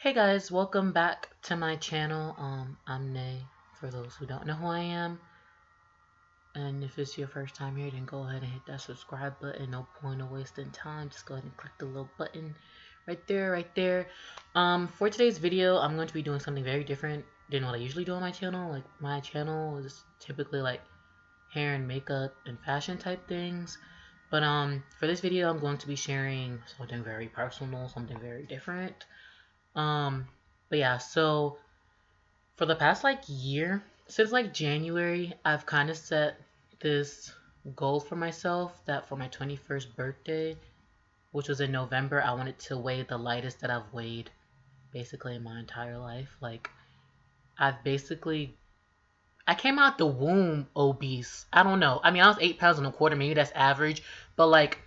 Hey guys, welcome back to my channel. I'm Nay, for those who don't know who I am. And if it's your first time here, then go ahead and hit that subscribe button. No point of wasting time. Just go ahead and click the little button right there. For today's video, I'm going to be doing something very different than what I usually do on my channel. Like, my channel is typically like hair and makeup and fashion type things. But for this video, I'm going to be sharing something very personal, something very different. But yeah, so for the past like year, since like January, I've kind of set this goal for myself that for my 21st birthday, which was in November, I wanted to weigh the lightest that I've weighed basically in my entire life. Like, I came out the womb obese. I don't know. I mean, I was 8 pounds and a quarter. Maybe that's average. But like,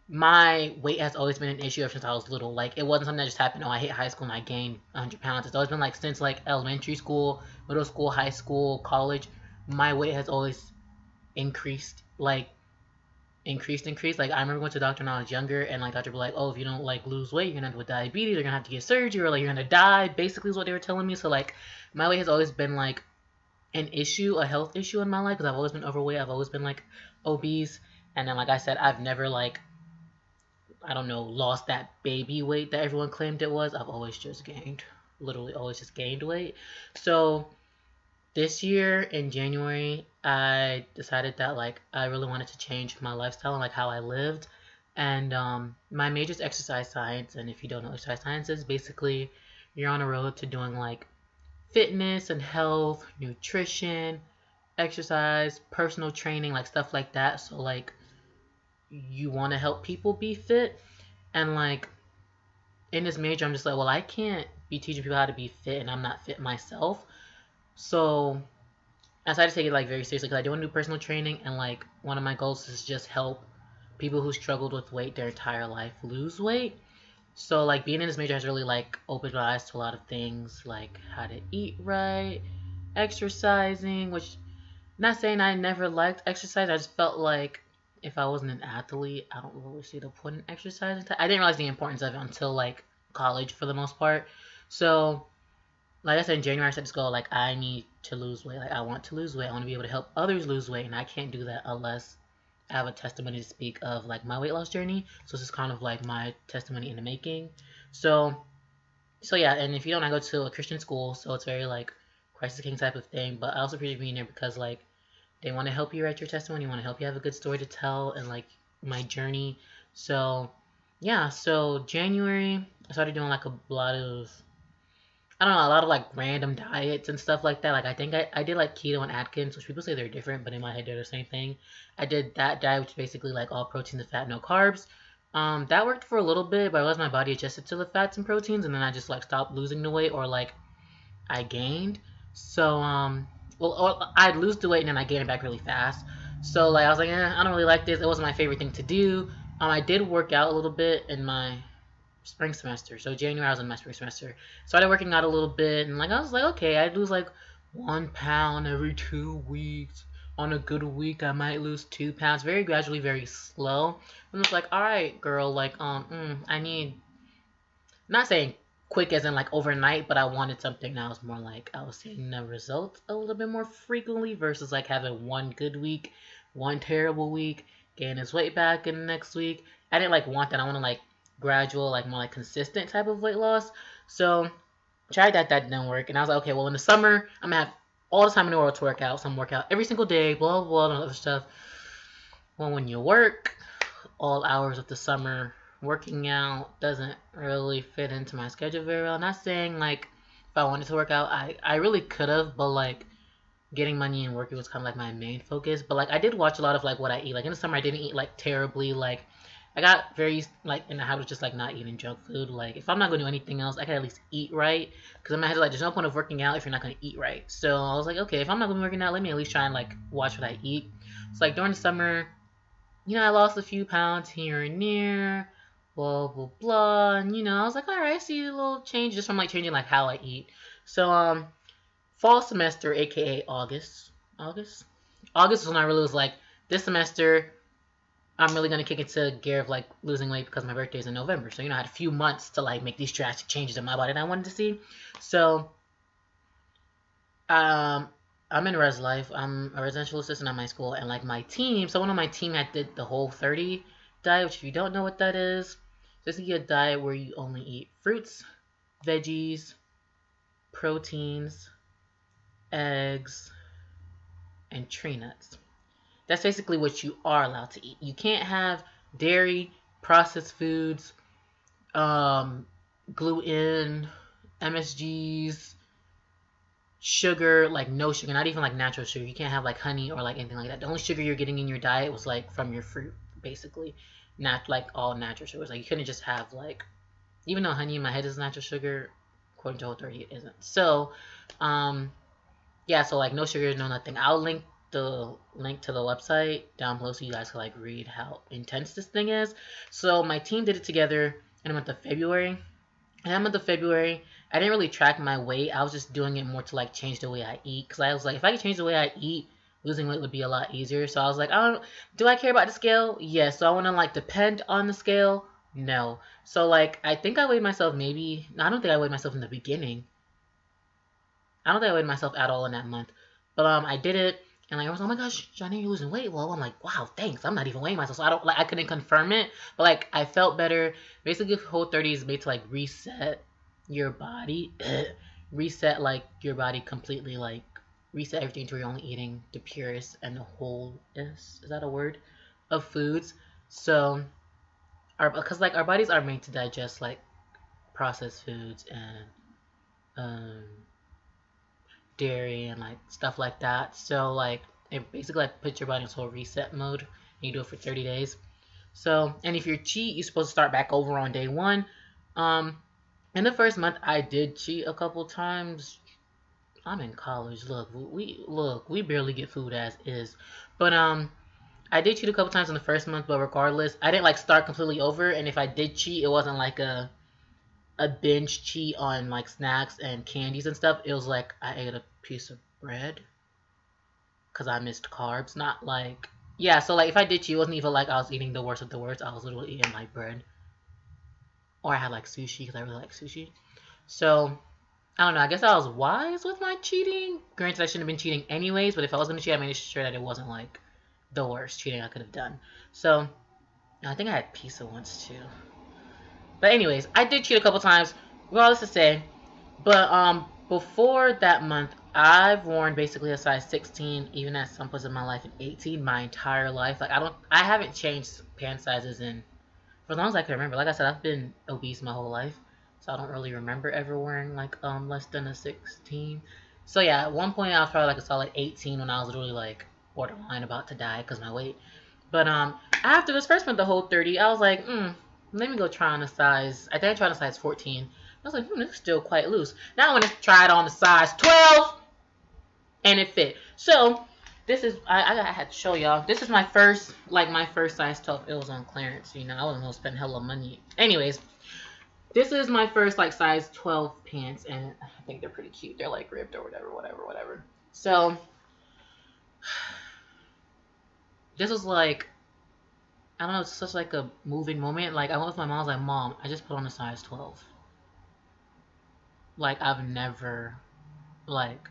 my weight has always been an issue ever since I was little. Like, it wasn't something that just happened. Oh, I hit high school and I gained 100 pounds. It's always been like since like elementary school, middle school, high school, college. My weight has always increased. Like, increased. Like, I remember going to the doctor when I was younger, and like doctor would be like, "Oh, if you don't like lose weight, you're gonna have with diabetes. You're gonna have to get surgery, or like you're gonna die." Basically, is what they were telling me. So like, my weight has always been like an issue, a health issue in my life, because I've always been overweight. I've always been like obese, and then like I said, I've never like, I don't know, lost that baby weight that everyone claimed it was. I've always just gained, literally always just gained weight. So this year in January, I decided that like I really wanted to change my lifestyle and like how I lived. And my major is exercise science. And if you don't know what exercise science is, basically you're on a road to doing like fitness and health, nutrition, exercise, personal training, like stuff like that. So like, you want to help people be fit, and like in this major I'm just like, well, I can't be teaching people how to be fit and I'm not fit myself. So I decided to take it like very seriously, because I do want to do personal training, and like one of my goals is just help people who struggled with weight their entire life lose weight. So like, being in this major has really like opened my eyes to a lot of things, like how to eat right, exercising, which, not saying I never liked exercise. I just felt like if I wasn't an athlete, I don't really see the point in exercising. I didn't realize the importance of it until like college for the most part. So, like I said, in January I set this goal, like I need to lose weight. Like, I want to lose weight. I want to be able to help others lose weight, and I can't do that unless I have a testimony to speak of like my weight loss journey. So this is kind of like my testimony in the making. So yeah, and if you don't, I go to a Christian school, so it's very like Christ the King type of thing. But I also appreciate being there because like, they want to help you write your testimony, want to help you have a good story to tell, and like my journey. So yeah, so January I started doing like a lot of, I don't know, a lot of like random diets and stuff like that. Like, I think I did like keto and Atkins, which people say they're different, but in my head they're the same thing. I did that diet, which is basically like all proteins and fat, no carbs. That worked for a little bit, but I realized my body adjusted to the fats and proteins, and then I just like stopped losing the weight, or like I gained. So well, I'd lose the weight and then I gain it back really fast. So like, I was like, I don't really like this. It wasn't my favorite thing to do. I did work out a little bit in my spring semester. So January I was in my spring semester. Started working out a little bit, and like, I was like, okay, I'd lose like 1 pound every 2 weeks. On a good week, I might lose 2 pounds, very gradually, very slow. And it's like, all right, girl, like, I need, not saying quick as in like overnight, but I wanted something that was more like I was seeing the results a little bit more frequently versus like having one good week, one terrible week, gain his weight back in the next week. I didn't like want that. I want to like gradual, like more like consistent type of weight loss. So tried that didn't work, and I was like, okay, well, in the summer I'm gonna have all the time in the world to work out, some workout every single day, blah blah blah, and other stuff. Well, when you work all hours of the summer, working out doesn't really fit into my schedule very well. Not saying like if I wanted to work out, I really could have, but like getting money and working was kind of like my main focus. But like, I did watch a lot of like what I eat. Like in the summer I didn't eat like terribly. Like, I got very like in the habit of just like not eating junk food. Like, if I'm not gonna do anything else, I can at least eat right. Because in my head, like, there's no point of working out if you're not gonna eat right. So I was like, okay, if I'm not gonna be working out, let me at least try and like watch what I eat. So like, during the summer, I lost a few pounds here and there, blah, blah, blah, and, I was like, alright, I see a little change just from, like, changing, like, how I eat. So, fall semester, aka August is when I really was like, this semester, I'm really gonna kick into gear of like losing weight because my birthday is in November. So, you know, I had a few months to like make these drastic changes in my body that I wanted to see. So, um, I'm in res life. I'm a residential assistant at my school, and like my team, someone on my team had did the Whole30 diet, which if you don't know what that is, this is a diet where you only eat fruits, veggies, proteins, eggs, and tree nuts. That's basically what you are allowed to eat. You can't have dairy, processed foods, gluten, MSGs, sugar, like no sugar, not even like natural sugar. You can't have like honey or like anything like that. The only sugar you're getting in your diet was like from your fruit, basically. Not like all natural sugars. Like you couldn't just have like, even though honey in my head is natural sugar, according to Whole30 it isn't. So, yeah, so like no sugar, no nothing. I'll link the link to the website down below so you guys can like read how intense this thing is. So my team did it together in the month of February. And in the month of February, I didn't really track my weight. I was just doing it more to like change the way I eat. Because I was like, if I could change the way I eat, losing weight would be a lot easier. So I was like, do I care about the scale? Yes. So I want to like depend on the scale? No. So like, I think I weighed myself maybe, no, I don't think I weighed myself in the beginning. I don't think I weighed myself at all in that month. But I did it, and like I was, oh my gosh, Johnny, you're losing weight. Well, I'm like, wow, thanks. I'm not even weighing myself, so I couldn't confirm it, but like I felt better. Basically, Whole30 is made to like reset your body, reset like your body completely, like reset everything to where you're only eating the purest and the wholest. Is that a word? Of foods. So, because like our bodies are made to digest like processed foods and dairy and like stuff like that. So like it basically like puts your body into a reset mode, and you do it for 30 days. So, and if you cheat, you're supposed to start back over on day one. In the first month I did cheat a couple times. I'm in college. Look, we barely get food as is. But I did cheat a couple times in the first month, but regardless, I didn't like start completely over, and if I did cheat, it wasn't like a binge cheat on like snacks and candies and stuff. It was like I ate a piece of bread because I missed carbs. Not like, yeah, so like if I did cheat, it wasn't even like I was eating the worst of the worst. I was literally eating like bread, or I had like sushi because I really like sushi. So I don't know, I guess I was wise with my cheating. Granted, I shouldn't have been cheating anyways, but if I was going to cheat, I made sure that it wasn't like the worst cheating I could have done. So I think I had pizza once too. But anyways, I did cheat a couple times, regardless to say. But before that month, I've worn basically a size 16, even at some points in my life, an 18 my entire life. Like I haven't changed pant sizes in for as long as I can remember. Like I said, I've been obese my whole life, so I don't really remember ever wearing like less than a 16. So yeah, at one point I was probably like a solid 18 when I was literally like borderline about to die because of my weight. But after this first month, the Whole30, I was like, let me go try on a size. I think I tried a size 14. I was like, this is still quite loose. Now I want to try it on the size 12, and it fit. So this is I had to show y'all. This is my first size 12. It was on clearance. You know, I wasn't gonna spend hella money. Anyways, this is my first like size 12 pants, and I think they're pretty cute. They're like ripped or whatever. So this was like, I don't know, it's such like a moving moment. Like I went with my mom, I was like, Mom, I just put on a size 12. Like I've never like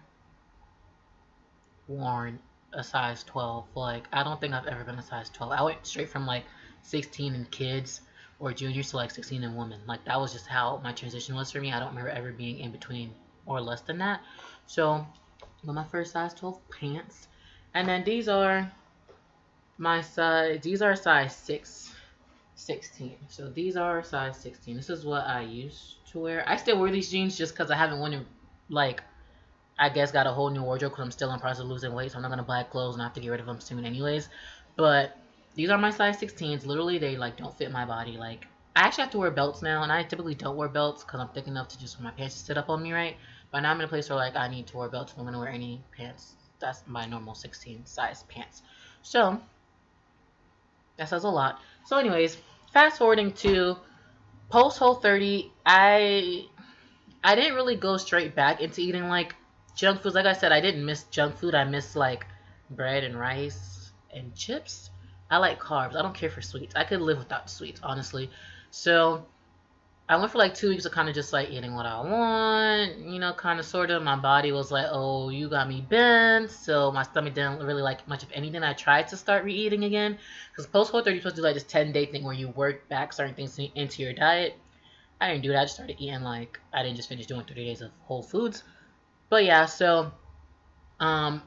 worn a size 12. Like I don't think I've ever been a size 12. I went straight from like 16 in kids or juniors to like 16 in women. Like that was just how my transition was for me. I don't remember ever being in between or less than that. So my first size 12 pants. And then these are my size, these are size 16. So these are size 16. This is what I used to wear. I still wear these jeans just because I haven't worn them, like, I guess got a whole new wardrobe because I'm still in the process of losing weight, so I'm not going to buy clothes and I have to get rid of them soon anyways. But these are my size 16s. Literally, they, like, don't fit my body. Like, I actually have to wear belts now, and I typically don't wear belts because I'm thick enough to just, my pants to sit up on me, right? But now I'm in a place where, like, I need to wear belts if I'm going to wear any pants. That's my normal 16 size pants. So that says a lot. So anyways, fast forwarding to post Whole30, I didn't really go straight back into eating like junk foods. Like I said, I didn't miss junk food. I missed like bread and rice and chips. I like carbs. I don't care for sweets. I could live without sweets, honestly. So I went for like 2 weeks of kind of just like eating what I want, you know, kind of sort of. My body was like, oh, you got me bent. So my stomach didn't really like much of anything. I tried to start re-eating again because post Whole 30 you're supposed to do like this 10-day thing where you work back certain things into your diet. I didn't do that. I just started eating like I didn't just finish doing 30 days of Whole Foods. But yeah, so um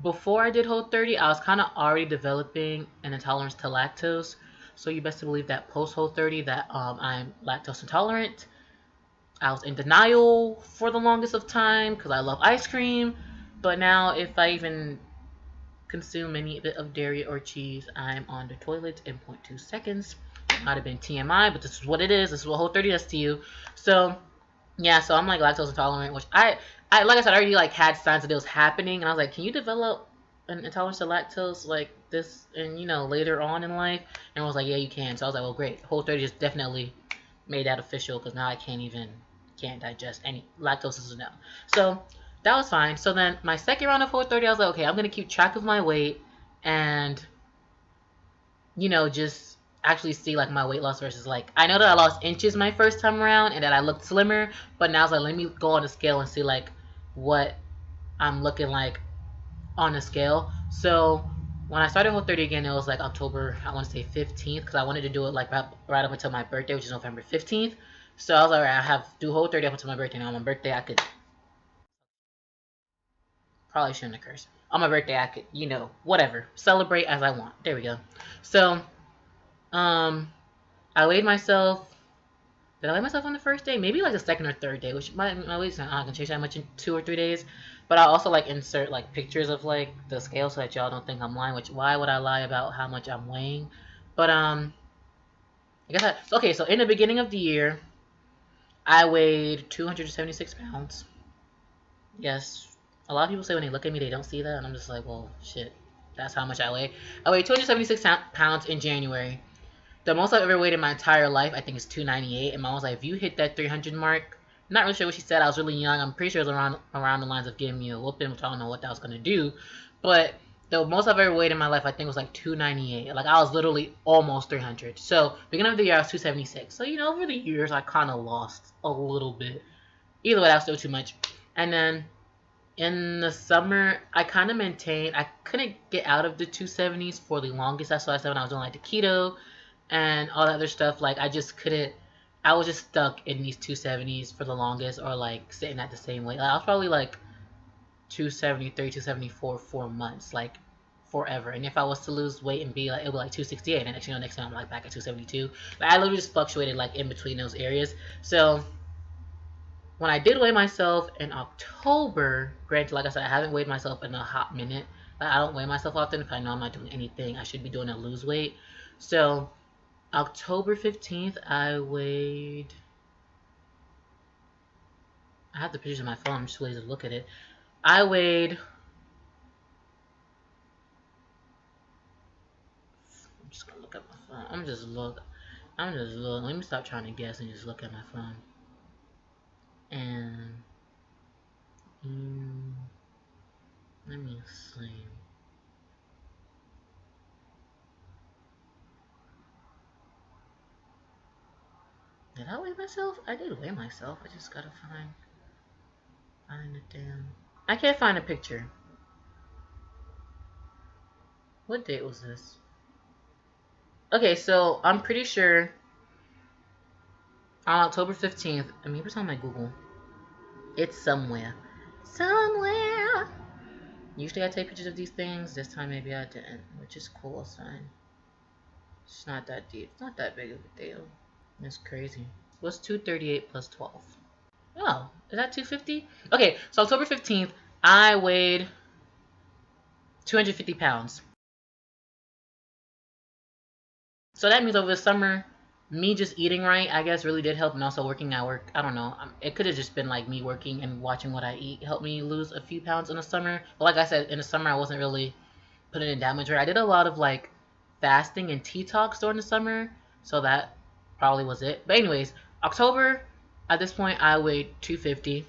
before I did Whole 30, I was kind of already developing an intolerance to lactose. So you best to believe that post Whole 30 that I'm lactose intolerant. I was in denial for the longest of time because I love ice cream. But now if I even consume any bit of dairy or cheese, I'm on the toilet in 0.2 seconds. It might have been TMI, but this is what it is. This is what Whole 30 does to you. So yeah, so I'm like lactose intolerant, which I like I said, I already like had signs that it was happening, and I was like, can you develop an intolerance to lactose like this, and you know, later on in life? And I was like, yeah, you can. So I was like, well, great. Whole 30 just definitely made that official because now I can't digest any lactose is a no. So that was fine. So then my second round of Whole 30, I was like, okay, I'm gonna keep track of my weight and you know just actually see like my weight loss versus like I know that I lost inches my first time around and that I looked slimmer, but now it's like let me go on the scale and see like what I'm looking like on the scale. So when I started Whole 30 again, it was like October, I want to say 15th, because I wanted to do it like right up until my birthday, which is November 15th. So I was like, all right, I have to do Whole 30 up until my birthday. Now on my birthday, I could probably shouldn't have cursed. On my birthday, I could, you know, whatever, celebrate as I want. There we go. So I weighed myself. Did I weigh myself on the first day? Maybe like the second or third day, which my weight's not gonna change that much in 2 or 3 days. But I also like insert like pictures of like the scale so that y'all don't think I'm lying. Which why would I lie about how much I'm weighing? But I guess okay. So in the beginning of the year, I weighed 276 pounds. Yes, a lot of people say when they look at me they don't see that, and I'm just like, well, shit, that's how much I weigh. I weighed 276 pounds in January. The most I've ever weighed in my entire life, I think, is 298. And mom was like, if you hit that 300 mark, I'm not really sure what she said. I was really young. I'm pretty sure it was around the lines of giving me a whooping, which I don't know what that was going to do. But the most I've ever weighed in my life, I think, was like 298. Like, I was literally almost 300. So, beginning of the year, I was 276. So, you know, over the years, I kind of lost a little bit. Either way, that was still too much. And then in the summer, I kind of maintained. I couldn't get out of the 270s for the longest. That's why I said when I was doing like the keto and all that other stuff, like I just couldn't. I was just stuck in these 270s for the longest, or like sitting at the same weight. Like, I was probably like 273, 274 for months, like forever. And if I was to lose weight and be like, it would be like 268, and next time I'm like back at 272. Like I literally just fluctuated like in between those areas. So when I did weigh myself in October, granted, like I said, I haven't weighed myself in a hot minute. Like, I don't weigh myself often. If I know I'm not doing anything I should be doing to lose weight. So October 15th, I weighed. I have the pictures on my phone. I'm just lazy to look at it. I weighed. I'm just gonna look at my phone. I'm just look. Let me stop trying to guess and just look at my phone. And let me see. Did I weigh myself? I did weigh myself. I just gotta find it damn. I can't find a picture. What date was this? Okay, so I'm pretty sure on October 15th, I mean, it's on my Google. It's somewhere. Somewhere! Usually I take pictures of these things. This time maybe I didn't, which is cool, son. It's not that deep. It's not that big of a deal. It's crazy. What's 238 plus 12? Oh, is that 250? Okay, so October 15th, I weighed 250 pounds. So that means over the summer, me just eating right, I guess, really did help, and also working at work. I don't know. It could have just been like me working and watching what I eat helped me lose a few pounds in the summer. But like I said, in the summer, I wasn't really putting in that much weight. I did a lot of like fasting and tea talks during the summer, so that probably was it. But anyways, October, at this point, I weighed 250.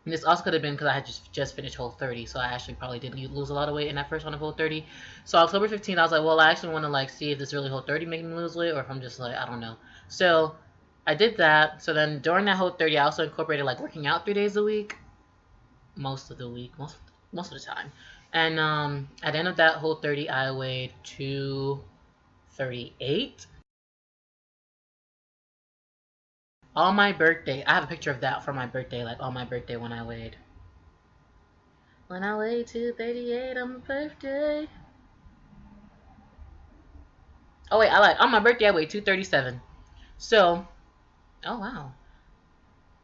And this also could have been because I had just finished Whole 30, so I actually probably did lose a lot of weight in that first one of Whole 30. So October 15th, I was like, well, I actually want to like see if this really Whole 30 making me lose weight, or if I'm just like, I don't know. So I did that. So then during that Whole 30, I also incorporated like working out 3 days a week, most of the week, most of the time. And at the end of that Whole 30, I weighed 238. On my birthday, I have a picture of that for my birthday, like on my birthday when I weighed 238 on my birthday. Oh wait, I lied. On my birthday, I weighed 237. So, oh wow.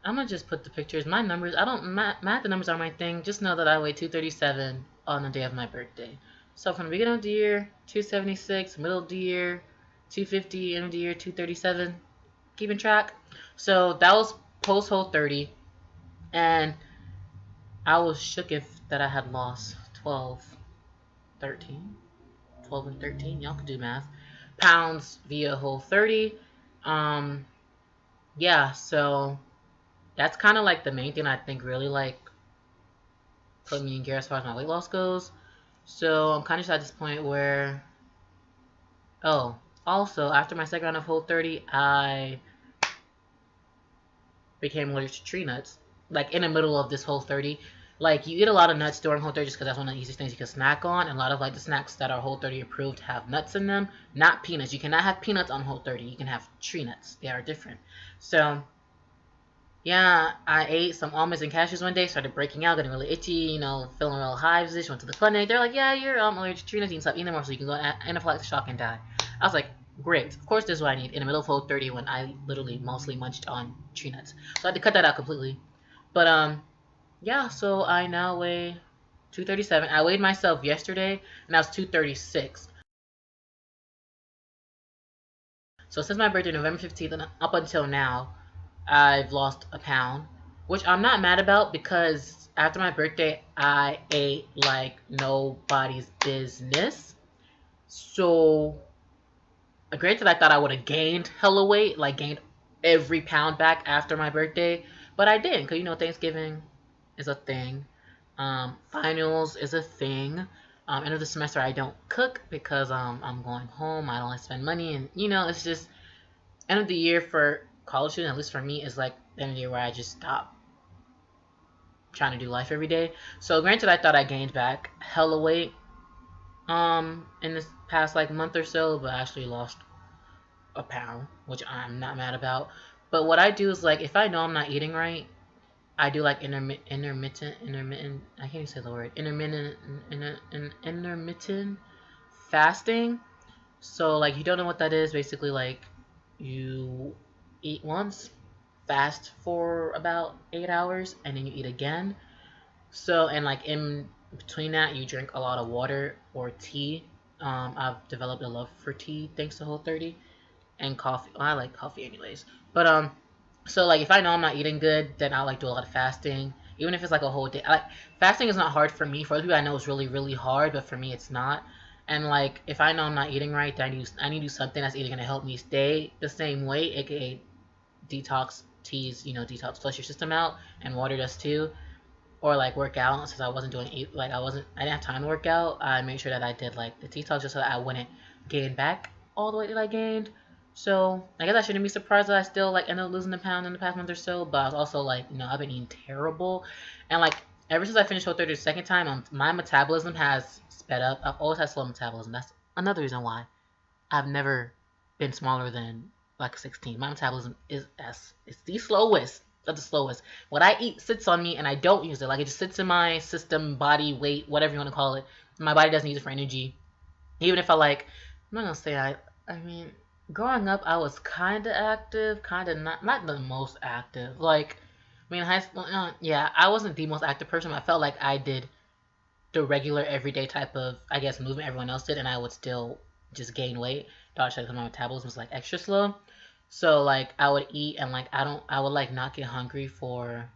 I'm gonna just put the pictures. My numbers, I don't math the numbers are my thing. Just know that I weighed 237 on the day of my birthday. So from the beginning of the year, 276, middle of the year, 250, end of the year, 237. Keeping track. So that was post Whole 30, and I was shook that I had lost 12 and 13, y'all can do math, pounds via Whole 30. Yeah, so that's kind of like the main thing I think really like put me in gear as far as my weight loss goes. So I'm kind of at this point where, oh, also after my second round of Whole 30, I became allergic to tree nuts, like in the middle of this Whole 30. Like, you eat a lot of nuts during Whole 30 just because that's one of the easiest things you can snack on, and a lot of like the snacks that are Whole 30 approved have nuts in them, not peanuts. You cannot have peanuts on Whole 30. You can have tree nuts. They are different. So yeah, I ate some almonds and cashews one day, started breaking out, getting really itchy, you know, feeling real hives-ish, went to the clinic. They're like, yeah, you're allergic to tree nuts, you can stop eating them more so you can go anaphylactic shock and die. I was like, great, of course this is what I need in the middle of Whole 30 when I literally mostly munched on tree nuts. So I had to cut that out completely. But yeah, so I now weigh 237. I weighed myself yesterday, and I was 236. So since my birthday, November 15th, and up until now, I've lost a pound, which I'm not mad about because after my birthday, I ate like nobody's business. So, granted, I thought I would have gained hella weight, like gained every pound back after my birthday, but I didn't, because you know, Thanksgiving is a thing. Finals is a thing. End of the semester, I don't cook because I'm going home. I don't like to spend money, and you know, it's just end of the year for college student, at least for me, is like the end of the year where I just stop trying to do life every day. So granted, I thought I gained back hella weight in this past like month or so, but I actually lost a pound, which I'm not mad about. But what I do is like if I know I'm not eating right, I do like intermittent. I can't even say the word intermittent fasting. So like you don't know what that is. Basically, like you eat once, fast for about 8 hours, and then you eat again. So and like in between that, you drink a lot of water or tea. I've developed a love for tea thanks to Whole 30 and coffee. Well, I like coffee anyways, but so like if I know I'm not eating good, then I like do a lot of fasting. Even if it's like a whole day. Fasting is not hard for me. For other people I know it's really, really hard, but for me it's not. And like if I know I'm not eating right, then I need to do something that's either gonna help me stay the same weight, aka detox teas, you know, detox flush your system out, and water does too. Or like work out, since I wasn't doing I didn't have time to work out. I made sure that I did like the detox just so that I wouldn't gain back all the weight that I gained. So I guess I shouldn't be surprised that I still like ended up losing a pound in the past month or so. But I was also like, you know, I've been eating terrible, and like ever since I finished Whole 30 the second time, my metabolism has sped up. I've always had slow metabolism. That's another reason why I've never been smaller than like 16. My metabolism is the slowest. That's the slowest. What I eat sits on me, and I don't use it. Like it just sits in my system, body, weight, whatever you want to call it. My body doesn't use it for energy. Even if I'm not gonna say I mean. Growing up, I was kind of active, kind of not the most active. Like, I mean, high school, yeah, I wasn't the most active person. But I felt like I did the regular, everyday type of, I guess, movement everyone else did, and I would still just gain weight. Because my metabolism was like extra slow. So like, I would eat and like I would like not get hungry for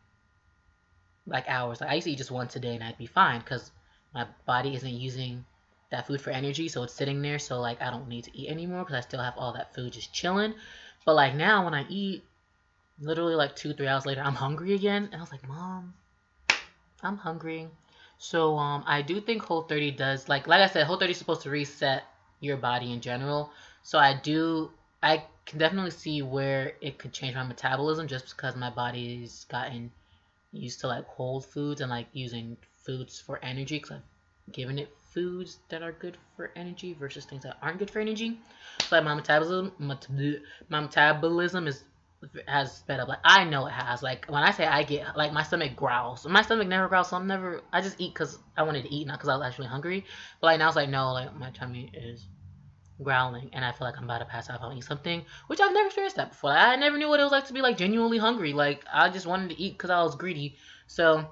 like hours. Like I used to eat just once a day and I'd be fine because my body isn't using that food for energy, so it's sitting there, so like I don't need to eat anymore because I still have all that food just chilling. But like now when I eat, literally like 2-3 hours later I'm hungry again, and I was like, Mom, I'm hungry. So I do think Whole 30 does like I said, Whole 30 is supposed to reset your body in general. So I can definitely see where it could change my metabolism just because my body's gotten used to like whole foods and like using foods for energy because I've given it foods that are good for energy versus things that aren't good for energy. So like my metabolism is has sped up. Like I know it has. Like when I say I get like my stomach growls. My stomach never growls, so I just eat because I wanted to eat, not because I was actually hungry. But like now it's like no, like my tummy is growling and I feel like I'm about to pass out if I don't eat something, which I've never experienced that before. Like, I never knew what it was like to be like genuinely hungry. Like I just wanted to eat because I was greedy. So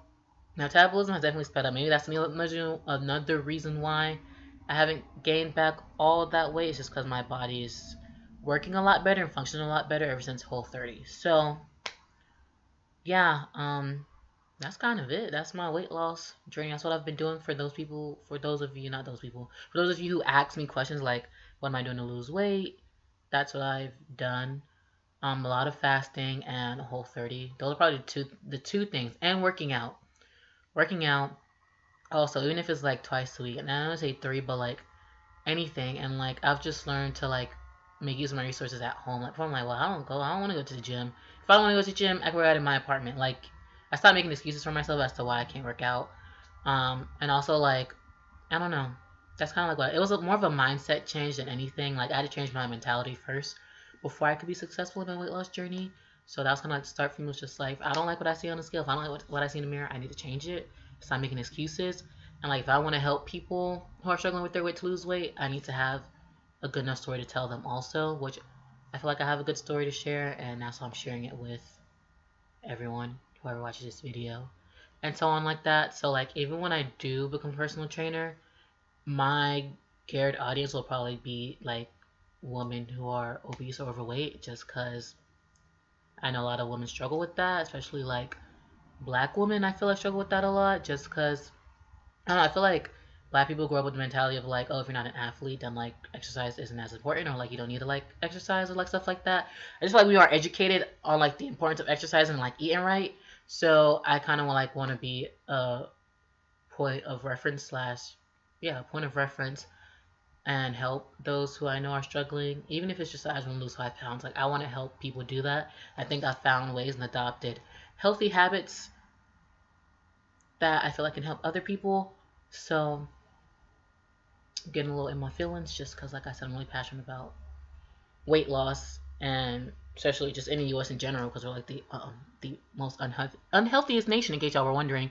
metabolism has definitely sped up. Maybe that's another reason why I haven't gained back all of that weight. It's just because my body is working a lot better and functioning a lot better ever since Whole 30. So yeah, that's kind of it. That's my weight loss journey. That's what I've been doing for those people. For those of you, not those people. For those of you who ask me questions like, "What am I doing to lose weight?" That's what I've done. A lot of fasting and Whole 30. Those are probably the two things. And working out. Working out. Also, even if it's like twice a week, and I don't say three, but like anything. And like I've just learned to like make use of my resources at home. Like, I'm like, well, I don't want to go to the gym. If I don't want to go to the gym, I can work out in my apartment. Like, I stopped making excuses for myself as to why I can't work out. And also like, I don't know. That's kind of like what it was more of a mindset change than anything. Like, I had to change my mentality first before I could be successful in my weight loss journey. So that was kind of like the start for me. Was just like, if I don't like what I see on the scale, if I don't like what I see in the mirror, I need to change it. Stop making excuses. And like, if I want to help people who are struggling with their weight to lose weight, I need to have a good enough story to tell them also, which I feel like I have a good story to share, and that's why I'm sharing it with everyone, whoever watches this video, and so on like that. So like, even when I do become a personal trainer, my cared audience will probably be like women who are obese or overweight, just because I know a lot of women struggle with that, especially like black women. I feel like struggle with that a lot, just because I don't know, I feel like black people grow up with the mentality of like, oh, if you're not an athlete, then like exercise isn't as important, or like you don't need to like exercise or like stuff like that. I just feel like we are educated on like the importance of exercising and like eating right. So I kind of like want to be a point of reference slash, yeah, point of reference and help those who I know are struggling, even if it's just I just want to lose 5 pounds. Like I want to help people do that. I think I've found ways and adopted healthy habits that I feel like can help other people. So getting a little in my feelings just because, like I said, I'm really passionate about weight loss and especially just in the U.S. in general because we're like the most unhealthiest nation in case y'all were wondering.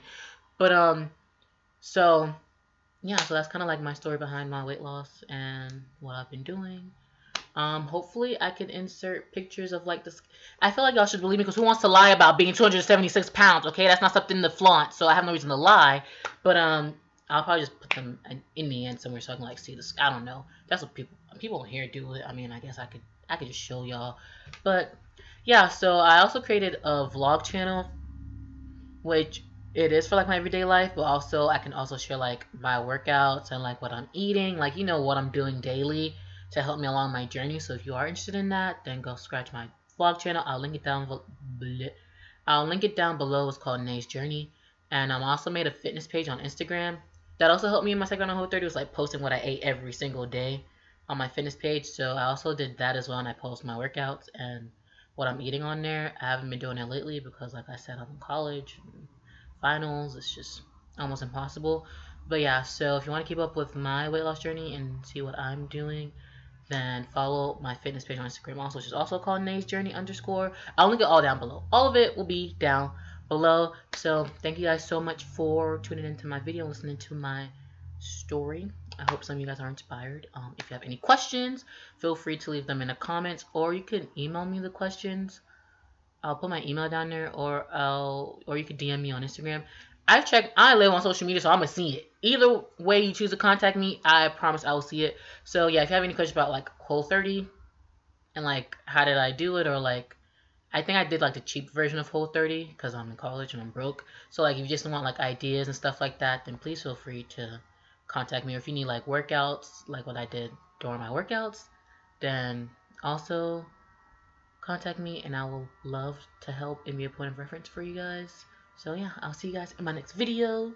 But so yeah, so that's kind of like my story behind my weight loss and what I've been doing. Hopefully I can insert pictures of like this. I feel like y'all should believe me because who wants to lie about being 276 pounds? Okay, that's not something to flaunt, so I have no reason to lie. But I'll probably just put them in the end somewhere so I can like see this. I don't know. That's what people here do it. I mean, I guess I could just show y'all. But yeah, so I also created a vlog channel, which it is for like my everyday life, but also I can also share like my workouts and like what I'm eating, like what I'm doing daily to help me along my journey. So if you are interested in that, then go scratch my vlog channel. I'll link it down. I'll link it down below. It's called Nay's Journey, and I'm also made a fitness page on Instagram. That also helped me in my second on Whole 30 was like posting what I ate every single day on my fitness page. So I also did that as well, and I post my workouts and what I'm eating on there. I haven't been doing it lately because, like I said, I'm in college, finals. It's just almost impossible. But yeah, so if you want to keep up with my weight loss journey and see what I'm doing, then follow my fitness page on Instagram also, which is also called Nay's Journey _. I'll link it all down below. All of it will be down below. So thank you guys so much for tuning into my video and listening to my story. I hope some of you guys are inspired. If you have any questions, feel free to leave them in the comments, or you can email me the questions. I'll put my email down there, or you can DM me on Instagram. I live on social media, so I'm gonna see it. Either way you choose to contact me, I promise I will see it. So yeah, if you have any questions about like Whole 30 and like how did I do it, or like I think I did like the cheap version of Whole 30 because I'm in college and I'm broke. So like if you just want like ideas and stuff like that, then please feel free to contact me. Or if you need like workouts, like what I did during my workouts, then also contact me and I will love to help and be a point of reference for you guys. So yeah, I'll see you guys in my next video.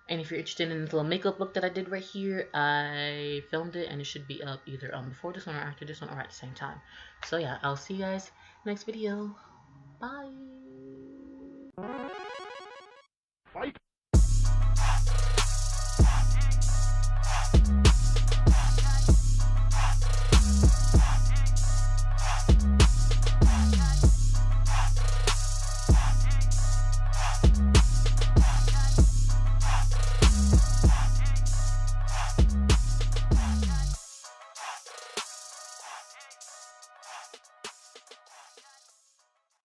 And if you're interested in this little makeup look that I did right here, I filmed it and it should be up either before this one or after this one or at the same time. So yeah, I'll see you guys next video. Bye.